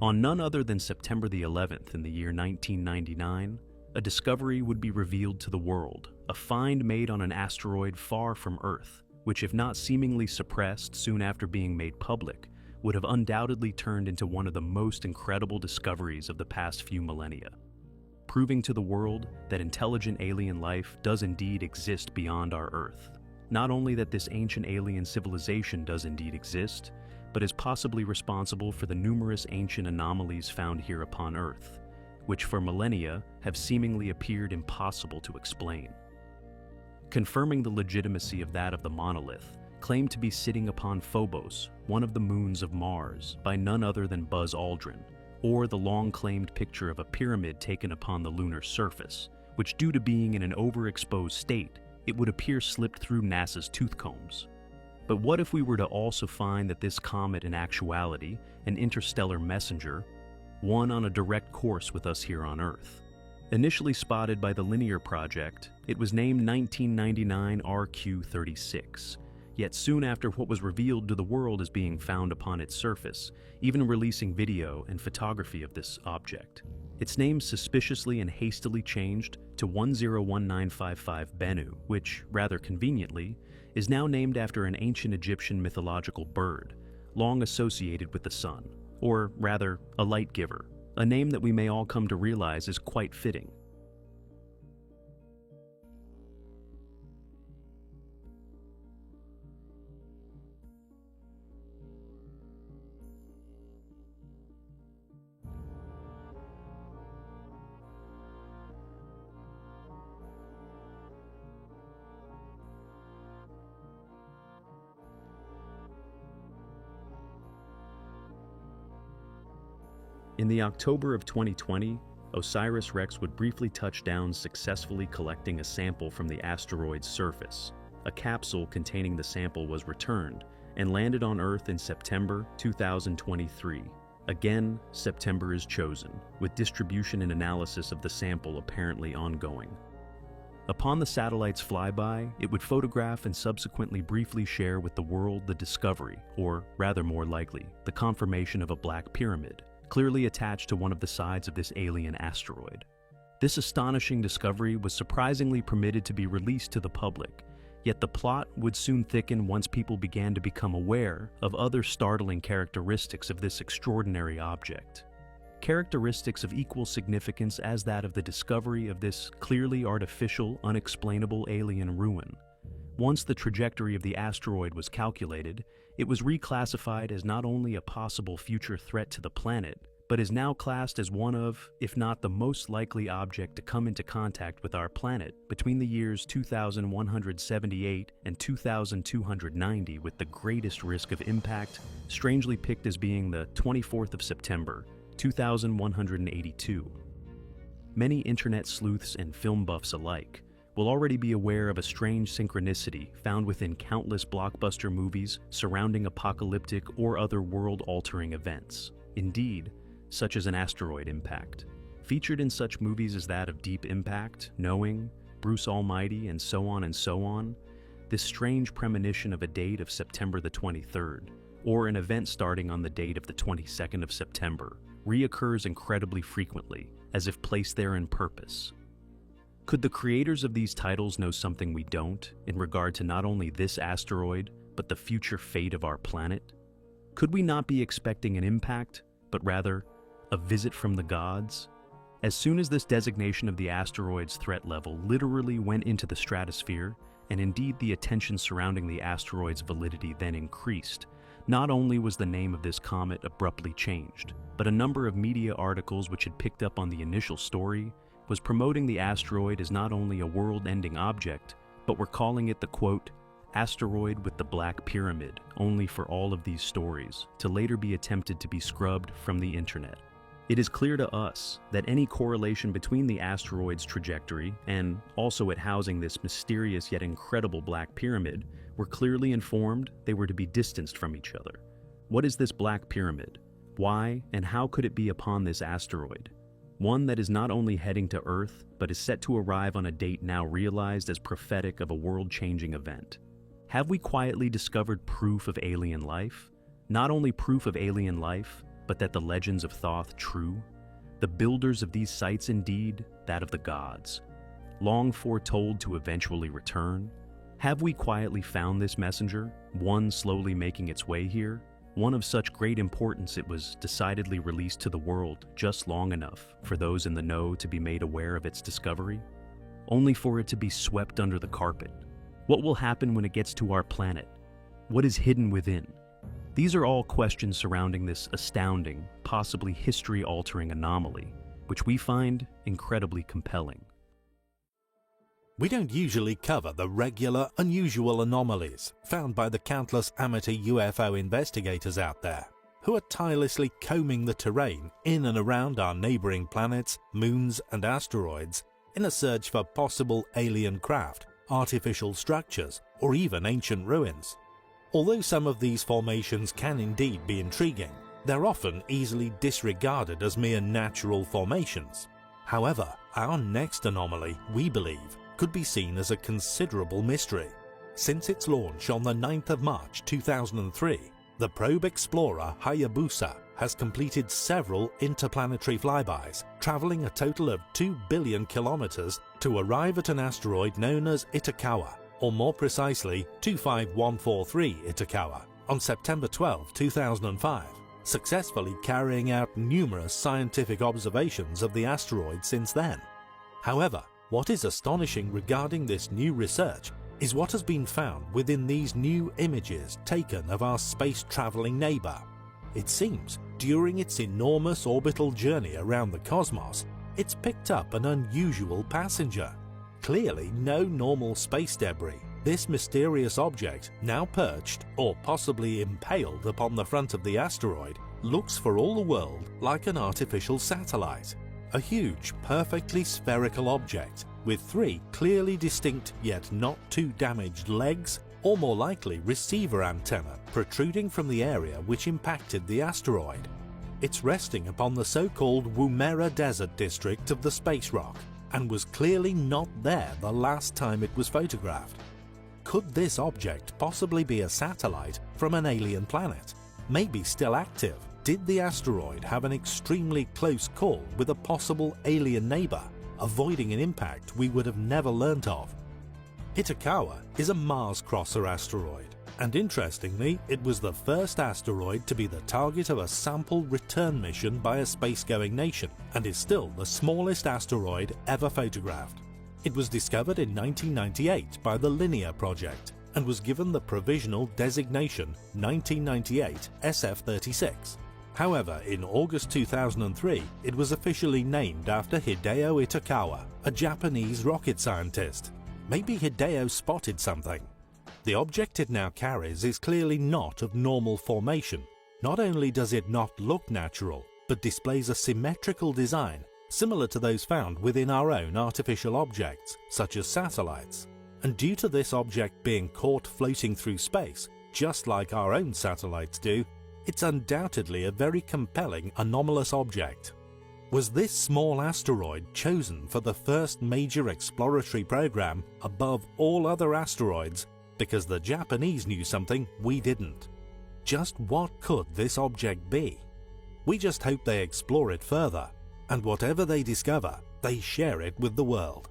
On none other than September the 11th in the year 1999, a discovery would be revealed to the world, a find made on an asteroid far from Earth, which, if not seemingly suppressed soon after being made public, would have undoubtedly turned into one of the most incredible discoveries of the past few millennia, proving to the world that intelligent alien life does indeed exist beyond our Earth. Not only that this ancient alien civilization does indeed exist, but is possibly responsible for the numerous ancient anomalies found here upon Earth, which for millennia have seemingly appeared impossible to explain. Confirming the legitimacy of that of the monolith, claimed to be sitting upon Phobos, one of the moons of Mars, by none other than Buzz Aldrin, or the long-claimed picture of a pyramid taken upon the lunar surface, which, due to being in an overexposed state, it would appear slipped through NASA's tooth combs. But what if we were to also find that this comet in actuality, an interstellar messenger, one on a direct course with us here on Earth? Initially spotted by the Linear Project, it was named 1999 RQ-36, yet soon after what was revealed to the world as being found upon its surface, even releasing video and photography of this object. Its name suspiciously and hastily changed to 101955 Bennu, which, rather conveniently, is now named after an ancient Egyptian mythological bird, long associated with the sun, or rather, a light giver, a name that we may all come to realize is quite fitting. In the October of 2020, OSIRIS-REx would briefly touch down, successfully collecting a sample from the asteroid's surface. A capsule containing the sample was returned and landed on Earth in September 2023. Again, September is chosen, with distribution and analysis of the sample apparently ongoing. Upon the satellite's flyby, it would photograph and subsequently briefly share with the world the discovery, or rather more likely, the confirmation of a black pyramid, clearly attached to one of the sides of this alien asteroid. This astonishing discovery was surprisingly permitted to be released to the public, yet the plot would soon thicken once people began to become aware of other startling characteristics of this extraordinary object. Characteristics of equal significance as that of the discovery of this clearly artificial, unexplainable alien ruin. Once the trajectory of the asteroid was calculated, it was reclassified as not only a possible future threat to the planet, but is now classed as one of, if not the most likely object to come into contact with our planet between the years 2178 and 2290 with the greatest risk of impact, strangely picked as being the 24th of September, 2182. Many internet sleuths and film buffs alike will already be aware of a strange synchronicity found within countless blockbuster movies surrounding apocalyptic or other world-altering events. Indeed, such as an asteroid impact. Featured in such movies as that of Deep Impact, Knowing, Bruce Almighty, and so on, this strange premonition of a date of September the 23rd, or an event starting on the date of the 22nd of September, reoccurs incredibly frequently, as if placed there in purpose. Could the creators of these titles know something we don't, in regard to not only this asteroid, but the future fate of our planet? Could we not be expecting an impact, but rather, a visit from the gods? As soon as this designation of the asteroid's threat level literally went into the stratosphere, and indeed the attention surrounding the asteroid's validity then increased, not only was the name of this comet abruptly changed, but a number of media articles which had picked up on the initial story was promoting the asteroid as not only a world-ending object, but were calling it the, quote, asteroid with the black pyramid, only for all of these stories, to later be attempted to be scrubbed from the internet. It is clear to us that any correlation between the asteroid's trajectory and also it housing this mysterious yet incredible black pyramid were clearly informed they were to be distanced from each other. What is this black pyramid? Why and how could it be upon this asteroid? One that is not only heading to Earth, but is set to arrive on a date now realized as prophetic of a world-changing event. Have we quietly discovered proof of alien life? Not only proof of alien life, But that the legends of Thoth true? The builders of these sites indeed, that of the gods, long foretold to eventually return? Have we quietly found this messenger, one slowly making its way here? One of such great importance it was decidedly released to the world just long enough for those in the know to be made aware of its discovery, only for it to be swept under the carpet. What will happen when it gets to our planet? What is hidden within? These are all questions surrounding this astounding, possibly history-altering anomaly, which we find incredibly compelling. We don't usually cover the regular, unusual anomalies found by the countless amateur UFO investigators out there, who are tirelessly combing the terrain in and around our neighboring planets, moons, and asteroids in a search for possible alien craft, artificial structures, or even ancient ruins. Although some of these formations can indeed be intriguing, they're often easily disregarded as mere natural formations. However, our next anomaly, we believe, could be seen as a considerable mystery. Since its launch on the 9th of March 2003, the probe explorer Hayabusa has completed several interplanetary flybys, traveling a total of 2 billion kilometers to arrive at an asteroid known as Itokawa, or more precisely 25143 Itokawa, on September 12, 2005, successfully carrying out numerous scientific observations of the asteroid since then. However, what is astonishing regarding this new research is what has been found within these new images taken of our space-traveling neighbor. It seems, during its enormous orbital journey around the cosmos, it's picked up an unusual passenger. Clearly no normal space debris. This mysterious object, now perched or possibly impaled upon the front of the asteroid, looks for all the world like an artificial satellite. A huge, perfectly spherical object with 3 clearly distinct yet not too damaged legs, or more likely receiver antennae, protruding from the area which impacted the asteroid. It's resting upon the so-called Woomera Desert district of the space rock, and was clearly not there the last time it was photographed. Could this object possibly be a satellite from an alien planet? Maybe still active? Did the asteroid have an extremely close call with a possible alien neighbor, avoiding an impact we would have never learnt of? Itokawa is a Mars-crosser asteroid, and interestingly, it was the first asteroid to be the target of a sample return mission by a space-going nation, and is still the smallest asteroid ever photographed. It was discovered in 1998 by the Linear Project, and was given the provisional designation 1998 SF-36. However, in August 2003, it was officially named after Hideo Itokawa, a Japanese rocket scientist. Maybe Hideo spotted something. The object it now carries is clearly not of normal formation. Not only does it not look natural, but displays a symmetrical design similar to those found within our own artificial objects, such as satellites. And due to this object being caught floating through space, just like our own satellites do, it's undoubtedly a very compelling anomalous object. Was this small asteroid chosen for the first major exploratory program above all other asteroids because the Japanese knew something we didn't? Just what could this object be? We just hope they explore it further, and whatever they discover, they share it with the world.